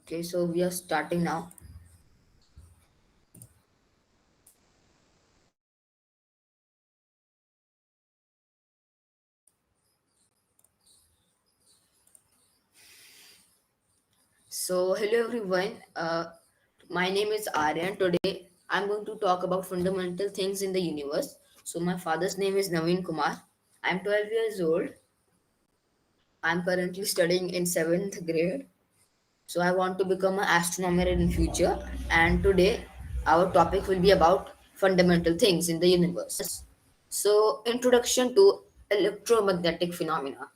Okay, so we are starting now. So, hello everyone. My name is Aryan. Today, I'm going to talk about fundamental things in the universe. So, my father's name is Naveen Kumar. I'm 12 years old. I'm currently studying in 7th grade. So, I want to become an astronomer in future. And today, our topic will be about fundamental things in the universe. So, introduction to electromagnetic phenomena.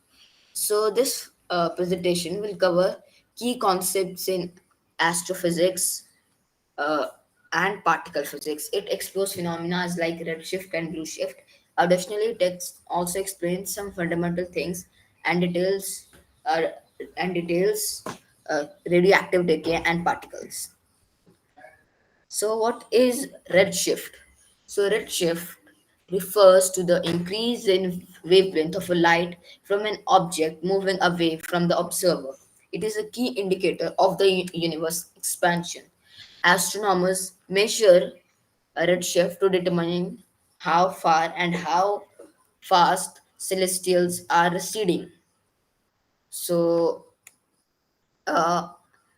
So, this presentation will cover key concepts in astrophysics uh, and particle physics. It explores phenomena like redshift and blue shift. Additionally, it also explains some fundamental things and uh, details radioactive decay and particles. So, what is redshift? So, redshift refers to the increase in wavelength of a light from an object moving away from the observer. It is a key indicator of the universe expansion. Astronomers measure a redshift to determine how far and how fast celestials are receding. So, uh,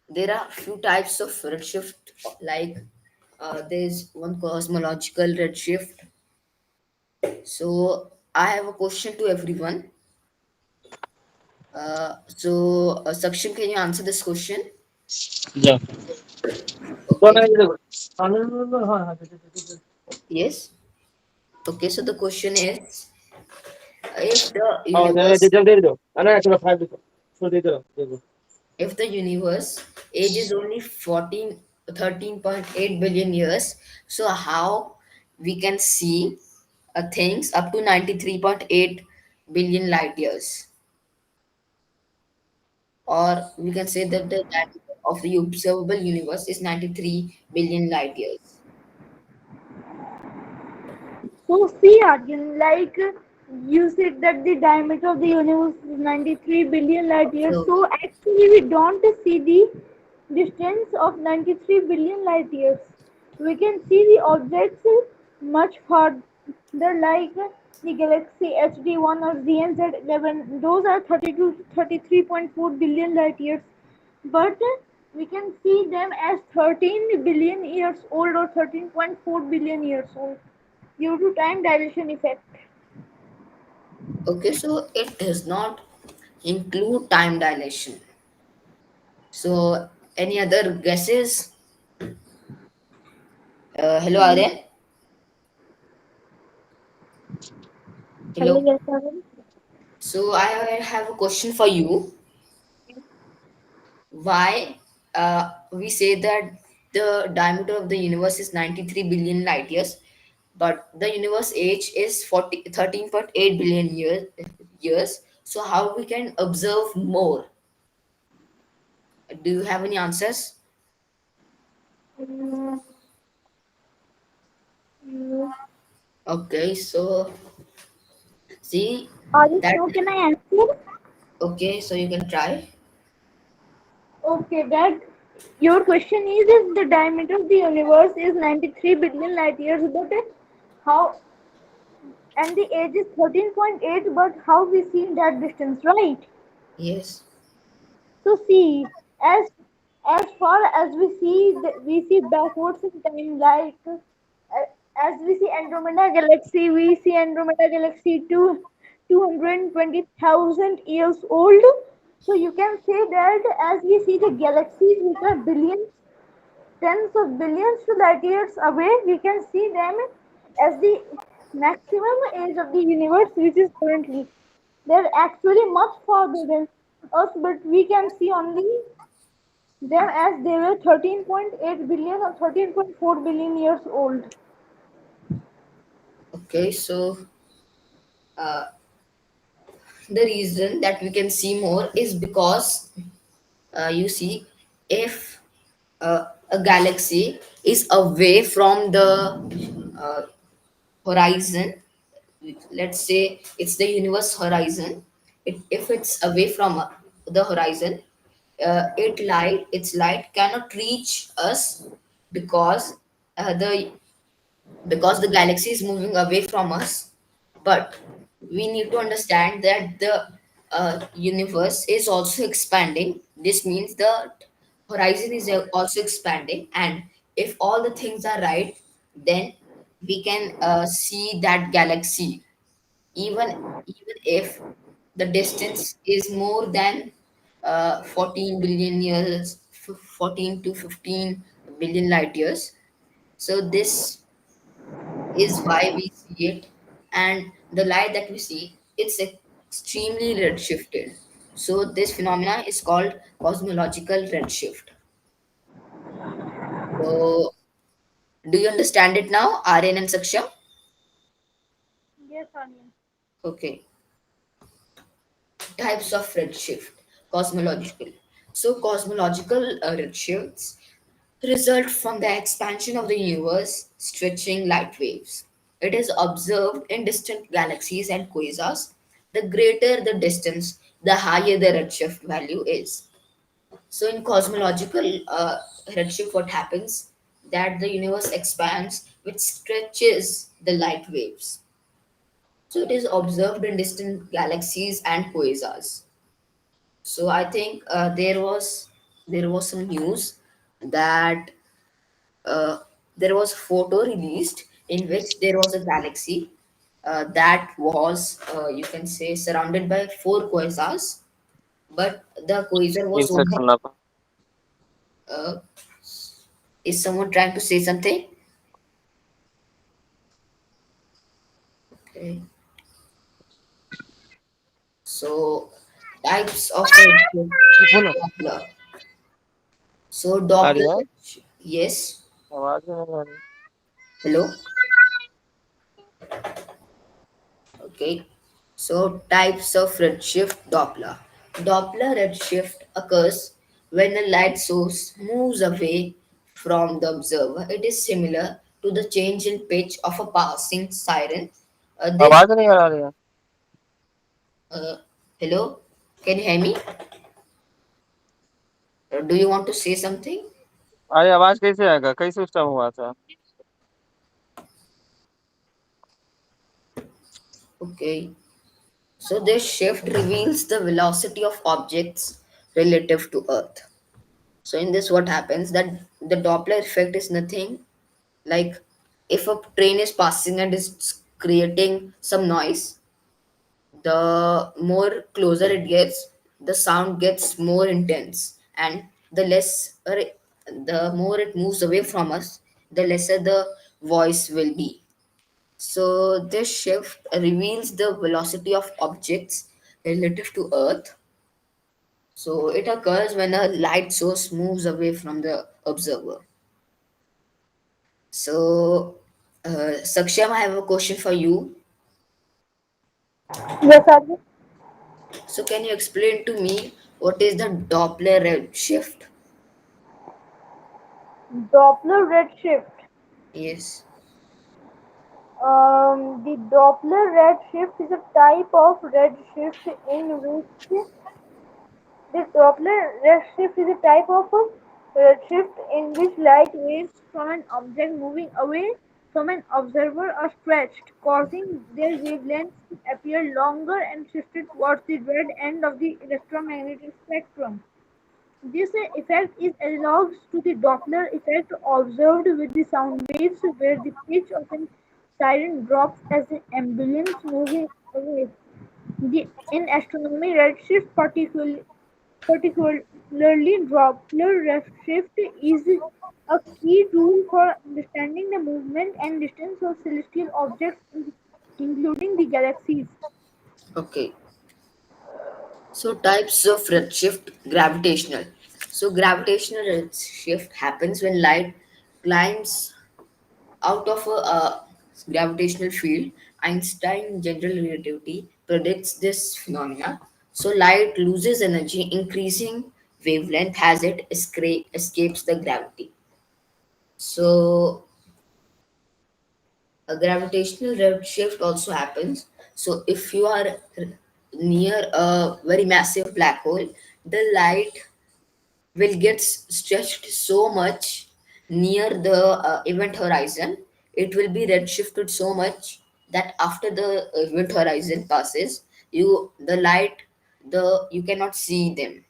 there are few types of redshift, like there's one cosmological redshift. So I have a question to everyone. Saksham, can you answer this question? Yeah. Okay. Yes. Okay. So the question is, if the Oh, universe, दे दो अरे चलो 5 देखो छोड़ दे दो देखो if the universe age is only 13.8 billion years, so how we can see things up to 93.8 billion light years? Or we can say that the diameter of the observable universe is 93 billion light years. So see Arjun, like you said that the diameter of the universe is 93 billion light years. So, So actually we don't see the distance of 93 billion light years. We can see the objects much farther, like the galaxy HD1 or ZNZ11. Those are 32 to 33.4 billion light years. But we can see them as 13 billion years old or 13.4 billion years old due to time dilation effect. okay, so it does not include time dilation. So, any other guesses? Hello, Mm. Aryan. Hello, Hello. yes, Arun. So, I have a question for you. Why we say that the diameter of the universe is 93 billion light years, but the universe age is 13.8 billion years. So, how we can observe more? Do you have any answers? Mm, mm. Okay, so see Arun, that. now can I answer? Okay, so you can try. Okay, that your question is if the diameter of the universe is 93 billion light years, but how and the age is 13.8, but how we see that distance, right? Yes. So see, as far as we see, we see backwards in time. Like as we see Andromeda galaxy, we see Andromeda galaxy to 220,000 years old. So you can say that as we see the galaxies which are billions, tens of billions to light years away, we can see them as the maximum age of the universe, which is currently. They're actually much farther than us, but we can see only them as they were 13.8 billion or 13.4 billion years old. Okay, so the reason that we can see more is because you see, if a galaxy is away from the uh, horizon, let's say it's the universe horizon, if it's away from the horizon, its light cannot reach us because the galaxy is moving away from us. But we need to understand that the universe is also expanding. This means the horizon is also expanding, and if all the things are right, then we can see that galaxy, even if the distance is more than 14 billion years, 14 to 15 billion light years. So this is why we see it, and the light that we see, it's extremely redshifted. So this phenomena is called cosmological redshift. So do you understand it now, Aryan and Saksham? Yes, Anya. Okay. Types of redshift, cosmological. So cosmological redshifts result from the expansion of the universe stretching light waves. It is observed in distant galaxies and quasars. The greater the distance, the higher the redshift value is. So in cosmological redshift, what happens? That the universe expands, which stretches the light waves. So it is observed in distant galaxies and quasars. So I think there was some news that uh, there was a photo released in which there was a galaxy that was, you can say, surrounded by four quasars, but the quasar was only. Instruction apa? Uh, is someone trying to say something? Okay. So types of redshift, Bola. Doppler. So Doppler, Arya, yes. आवाज नहीं आ रही. Hello. Okay. So types of redshift Doppler. Doppler redshift occurs when a light source moves away from the observer. It is similar to the change in pitch of a passing siren. This आवाज नहीं आ रही है. uh, Hello, can you hear me? Do you want to say something? अरे आवाज कैसे आएगा? कैसे system हुआ था? Okay. So this shift reveals the velocity of objects relative to Earth. So in this, what happens that the Doppler effect is nothing like if a train is passing and is creating some noise, the more closer it gets, the sound gets more intense, and the more it moves away from us, the lesser the voice will be. So this shift reveals the velocity of objects relative to Earth. So it occurs when a light source moves away from the observer. So, Saksham, I have a question for you. Yes, Anya. So, can you explain to me what is the Doppler redshift? Doppler redshift. Yes. The Doppler redshift is a type of redshift in which the Doppler redshift is a type of redshift in which light waves from an object moving away from an observer are stretched, causing their wavelengths to appear longer and shifted towards the red end of the electromagnetic spectrum. This effect is analogous to the Doppler effect observed with the sound waves, where the pitch of an siren drops as the ambulance moving away. In astronomy, redshift, particularly Doppler redshift, is a key tool for understanding the movement and distance of celestial objects, including the galaxies. Okay. So, types of redshift gravitational. So, gravitational redshift happens when light climbs out of a gravitational field. Einstein general relativity predicts this phenomena. So light loses energy, increasing wavelength as it escapes the gravity. So a gravitational redshift also happens. So if you are near a very massive black hole, the light will get stretched so much near the event horizon. It will be redshifted so much that after the event horizon passes, the light, the you cannot see them.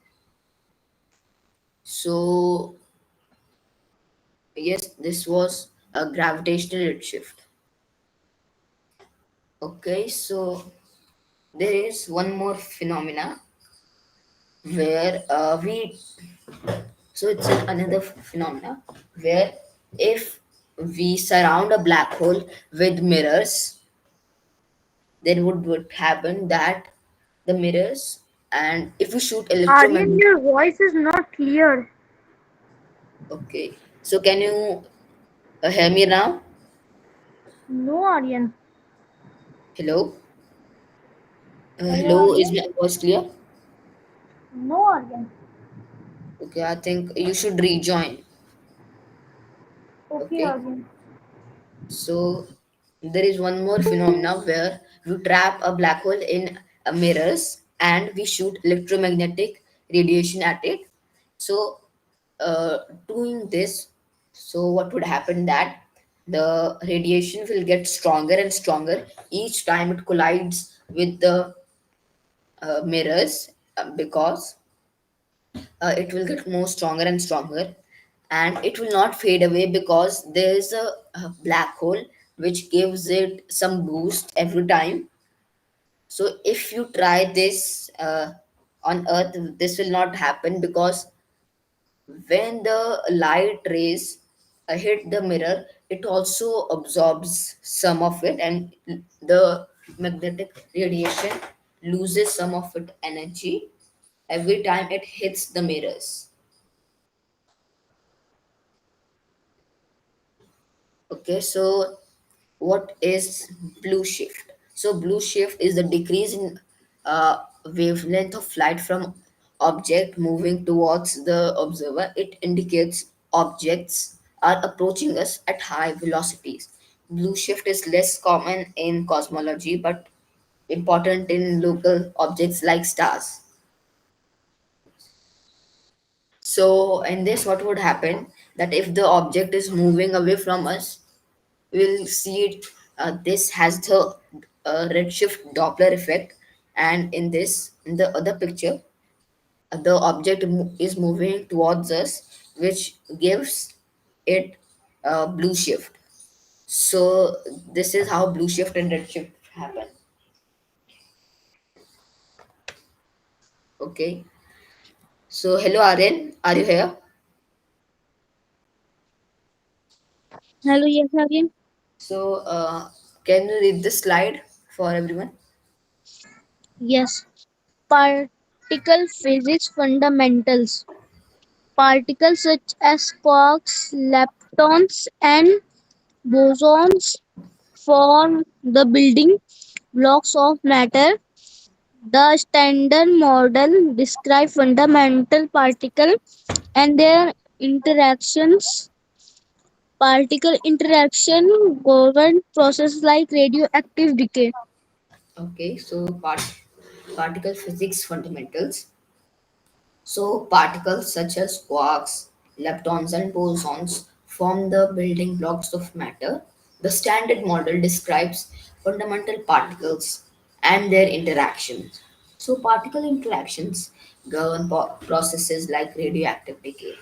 So yes, this was a gravitational redshift. Okay, so there is one more phenomena where we so it's another phenomena where if we surround a black hole with mirrors, then would happen that the mirrors, and if we shoot Aryan, electromagnetic. your voice is not clear. Okay, so can you hear me now? No, Aryan. Hello. Hello, Hello, is Aryan. my voice clear? No, Aryan. Okay, I think you should rejoin. Okay, Okay, Aryan. so there is one more phenomena where we trap a black hole in mirrors and we shoot electromagnetic radiation at it. So, uh, doing this, so what would happen that the radiation will get stronger and stronger each time it collides with the mirrors, because it will get more stronger and stronger, and it will not fade away because there is a black hole which gives it some boost every time. So if you try this on earth, this will not happen, because when the light rays hit the mirror, it also absorbs some of it, and the magnetic radiation loses some of its energy every time it hits the mirrors. Okay, so what is blue shift? So blue shift is the decrease in wavelength of light from object moving towards the observer. It indicates objects are approaching us at high velocities. Blue shift is less common in cosmology but important in local objects like stars. So in this, what would happen that if the object is moving away from us, we'll see it. This has the redshift Doppler effect, and in the other picture, the object is moving towards us, which gives it blue shift. So this is how blue shift and redshift happen. Okay. So hello, Aryan, are you here? Hello, yes, again. So can you read the slide for everyone? Yes. Particle physics fundamentals. Particles such as quarks, leptons, and bosons form the building blocks of matter. The Standard Model describes fundamental particles and their interactions. Particle interaction govern processes like radioactive decay. Okay, so particle physics fundamentals. So, particles such as quarks, leptons, and bosons form the building blocks of matter. The Standard Model describes fundamental particles and their interactions. So, particle interactions govern processes like radioactive decay,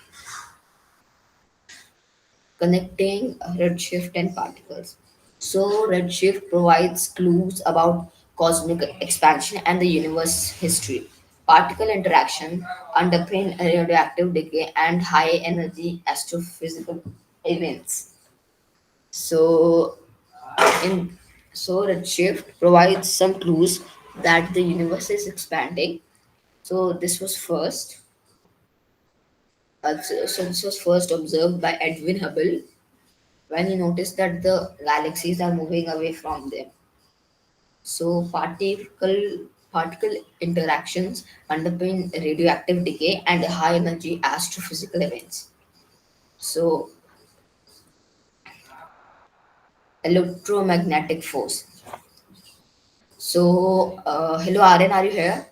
connecting redshift and particles. So, redshift provides clues about cosmic expansion and the universe history. Particle interaction underpin radioactive decay and high energy astrophysical events. So, in redshift provides some clues that the universe is expanding. So, this was first. So this was first observed by Edwin Hubble when he noticed that the galaxies are moving away from them. So particle interactions underpin radioactive decay and high energy astrophysical events. So electromagnetic force. So hello Aryan, are you here?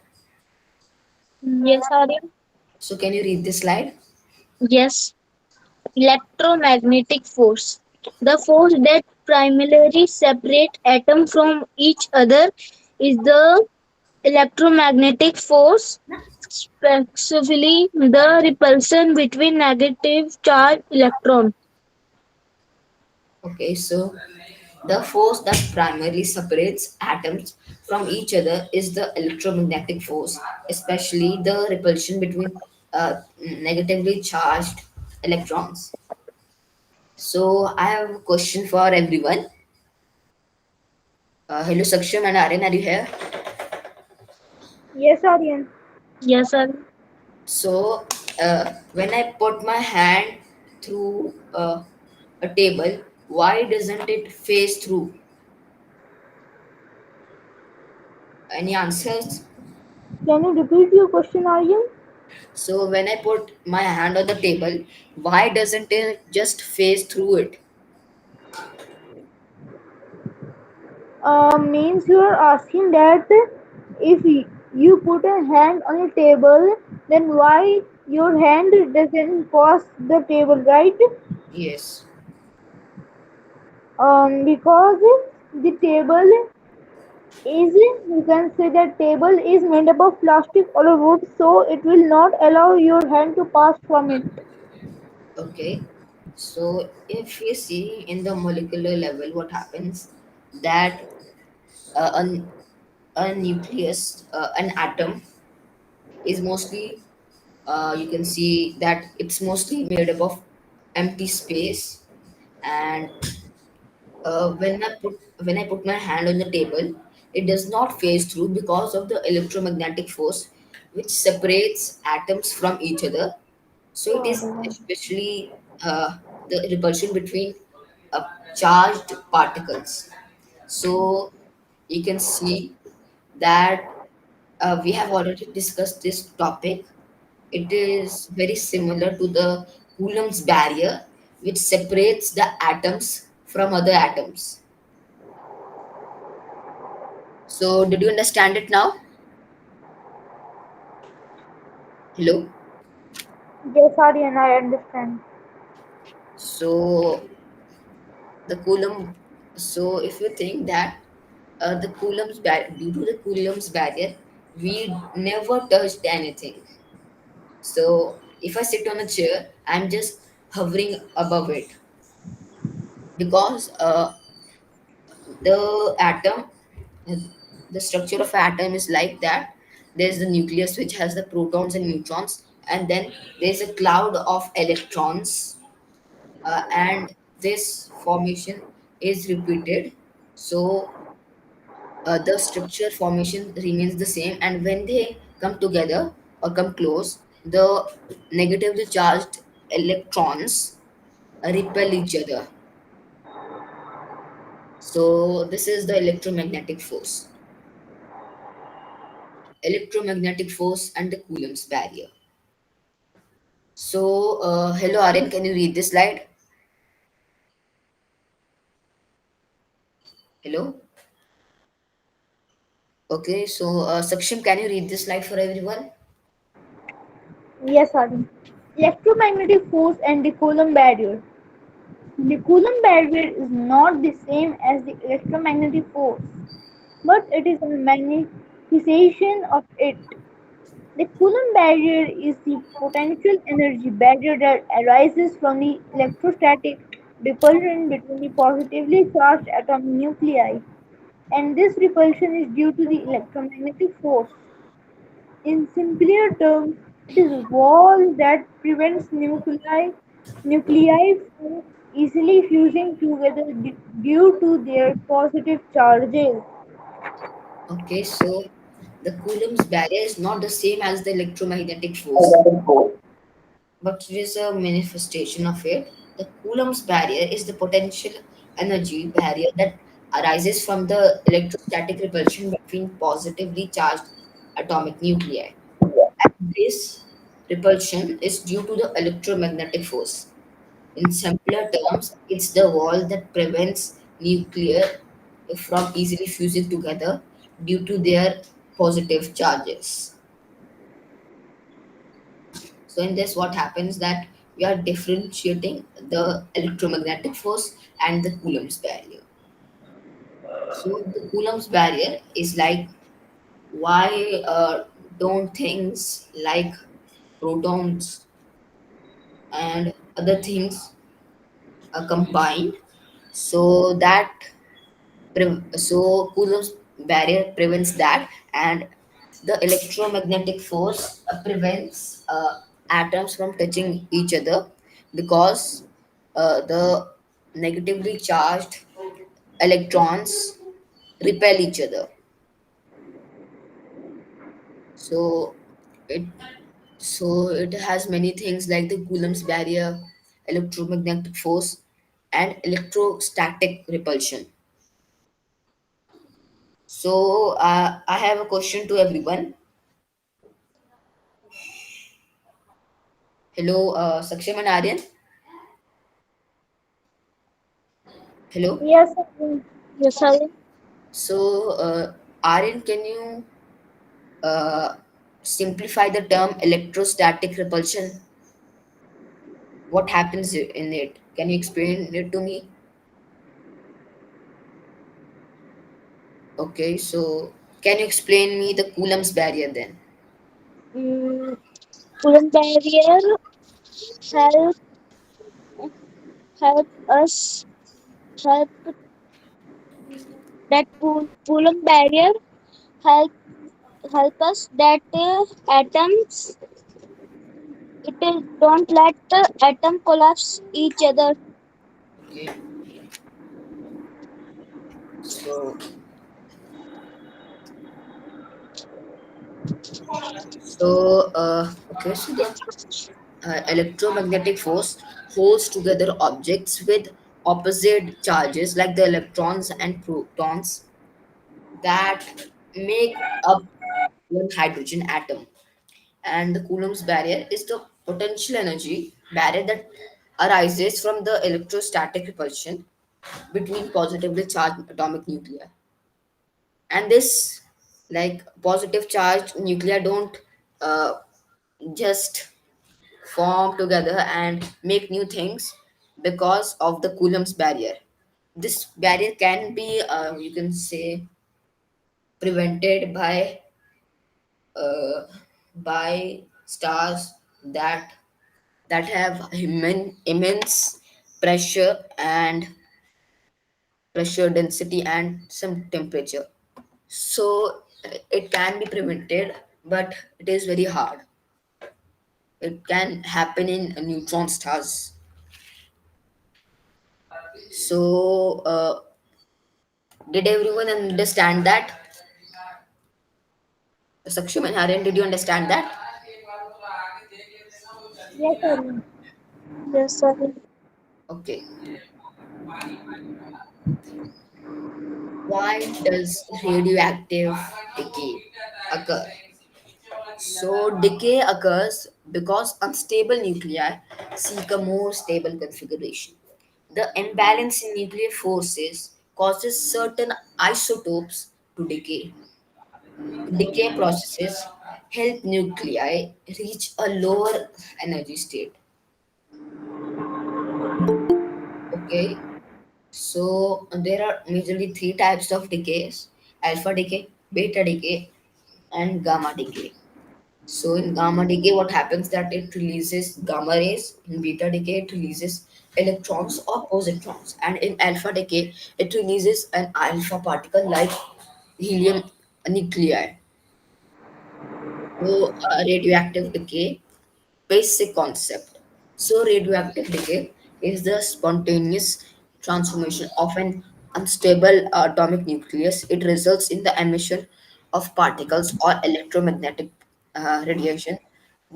Yes, Aryan. So can you read this slide? Yes, electromagnetic force. The force that primarily separates atoms from each other is the electromagnetic force, specifically the repulsion between negative charged electrons. Okay, so the force that primarily separates atoms from each other is the electromagnetic force, especially the repulsion between negatively charged electrons. So I have a question for everyone. Hello, Saksham and Aryan, are you here? Yes, Aryan. Yes, sir. So when I put my hand through a table, why doesn't it phase through? Any answers? Can you repeat your question, Aryan? So when I put my hand on the table, why doesn't it just phase through it? Means you are asking that if you put a hand on a table, then why your hand doesn't cross the table, right? Yes. Because the table is, you can say that table is made up of plastic or wood, so it will not allow your hand to pass from it. Okay. So if we see in the molecular level, what happens that uh, a nucleus, an atom, is mostly you can see that it's mostly made up of empty space, and when I put my hand on the table, it does not phase through because of the electromagnetic force which separates atoms from each other. So it is especially the repulsion between uh, charged particles. So you can see that we have already discussed this topic. It is very similar to the Coulomb's barrier, which separates the atoms from other atoms. So, did you understand it now? Hello. Yes, Aryan, I understand. So, the Coulomb. So, if you think that due to the Coulomb's barrier, we never touched anything. So, if I sit on a chair, I'm just hovering above it because the atom, uh, the structure of atom is like that. There's the nucleus which has the protons and neutrons, and then there's a cloud of electrons, and this formation is repeated. So the structure formation remains the same, and when they come together or come close, the negatively charged electrons repel each other. So this is the electromagnetic force and the Coulomb's barrier. So hello Aryan, can you read this slide? Hello. Okay, so Saksham, can you read this slide for everyone? Yes, Aryan. Electromagnetic force and the Coulomb barrier. The Coulomb barrier is not the same as the electromagnetic force, but it is a magnification of it. The Coulomb barrier is the potential energy barrier that arises from the electrostatic repulsion between the positively charged atomic nuclei, and this repulsion is due to the electromagnetic force. In simpler terms, it is a wall that prevents nuclei from easily fusing together due to their positive charges. Okay, so the Coulomb's barrier is not the same as the electromagnetic force, but it is a manifestation of it. The Coulomb's barrier is the potential energy barrier that arises from the electrostatic repulsion between positively charged atomic nuclei. And this repulsion is due to the electromagnetic force. In simpler terms, it's the wall that prevents nuclear from easily fusing together due to their positive charges. So in this, what happens that we are differentiating the electromagnetic force and the Coulomb's barrier. So the Coulomb's barrier is like why don't things like protons and other things are combined so that so Coulomb's barrier prevents that, and the electromagnetic force prevents atoms from touching each other because the negatively charged electrons repel each other. So it it has many things like the Coulomb's barrier, electromagnetic force, and electrostatic repulsion. So I have a question to everyone. Hello, Saksham and Aryan. Hello. Yes, Aryan. Yes, I. So, Aryan, can you uh, simplify the term electrostatic repulsion? What happens in it? Can you explain it to me? Okay, so can you explain me the Coulomb's barrier then? Mm, Coulomb barrier help help us help that Coulomb barrier help help us that atoms don't let the atom collapse each other. Okay, so so the electromagnetic force holds together objects with opposite charges like the electrons and protons that make up one hydrogen atom. And the Coulomb's barrier is the potential energy barrier that arises from the electrostatic repulsion between positively charged atomic nuclei. And this, like positive charged nuclei, don't uh, just form together and make new things because of the Coulomb's barrier. This barrier can be, you can say, prevented uh, by stars that have immense pressure and pressure density and some temperature. So it can be prevented, but it is very hard. It can happen in neutron stars. So did everyone understand that? Saksham and Haren, did you understand that? Yes, Aryan. Yes, I. Okay. Why does radioactive decay occur? So, decay occurs because unstable nuclei seek a more stable configuration. The imbalance in nuclear forces causes certain isotopes to decay. Decay processes help nuclei reach a lower energy state. Okay, so there are majorly three types of decays: alpha decay, beta decay, and gamma decay. So in gamma decay, what happens that it releases gamma rays. In beta decay, it releases electrons or positrons, and in alpha decay, it releases an alpha particle like helium nuclei. So radioactive decay, basic concept. So radioactive decay is the spontaneous transformation of an unstable atomic nucleus. It results in the emission of particles or electromagnetic radiation.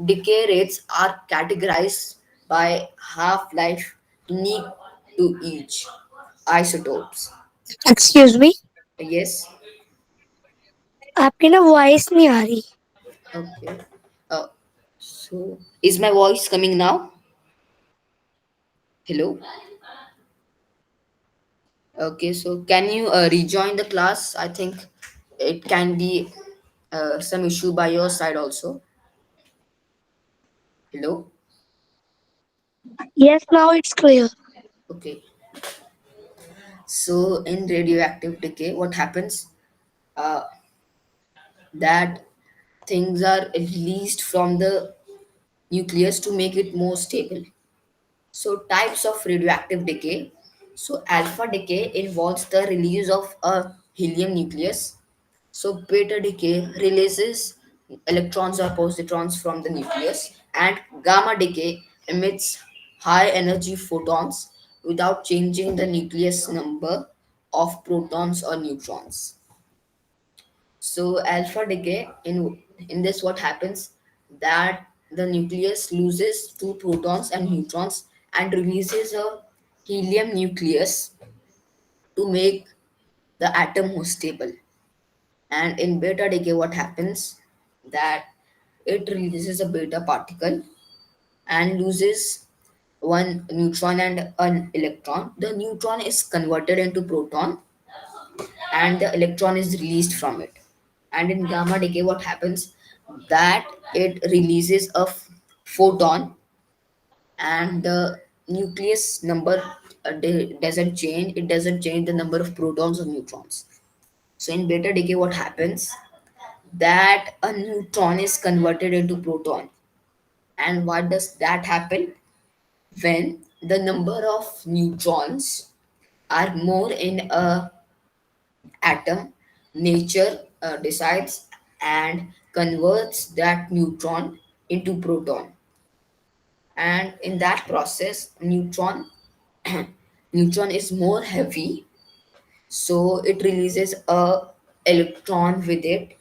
Decay rates are categorized by half-life unique to each isotopes. Excuse me Yes. आपकी ना voice नहीं आ रही Okay. Uh, so is my voice coming now? Hello. Okay, so can you rejoin the class? I think it can be some issue by your side also. Hello. Yes, now it's clear. Okay. So in radioactive decay, what happens? Uh, that things are released from the nucleus to make it more stable. So types of radioactive decay. So alpha decay involves the release of a helium nucleus. So beta decay releases electrons or positrons from the nucleus, and gamma decay emits high energy photons without changing the nucleus number of protons or neutrons. So alpha decay in this what happens that the nucleus loses two protons and neutrons and releases a helium nucleus to make the atom more stable. And in beta decay, what happens that it releases a beta particle and loses one neutron and an electron. The neutron is converted into proton and the electron is released from it. And in gamma decay, what happens that it releases a photon and the nucleus number doesn't change. It doesn't change the number of protons or neutrons. So in beta decay, what happens that a neutron is converted into proton. And what does that happen? When the number of neutrons are more in a atom, nature decides and converts that neutron into proton. And in that process, neutron is more heavy, so it releases a electron with it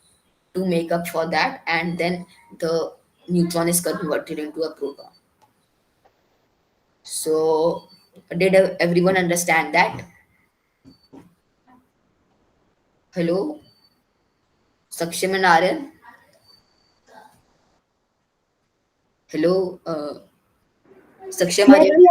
to make up for that, and then the neutron is converted into a proton. So did everyone understand that? Hello, Saksham and Aryan? Hello, Saksham, are Yes, you? we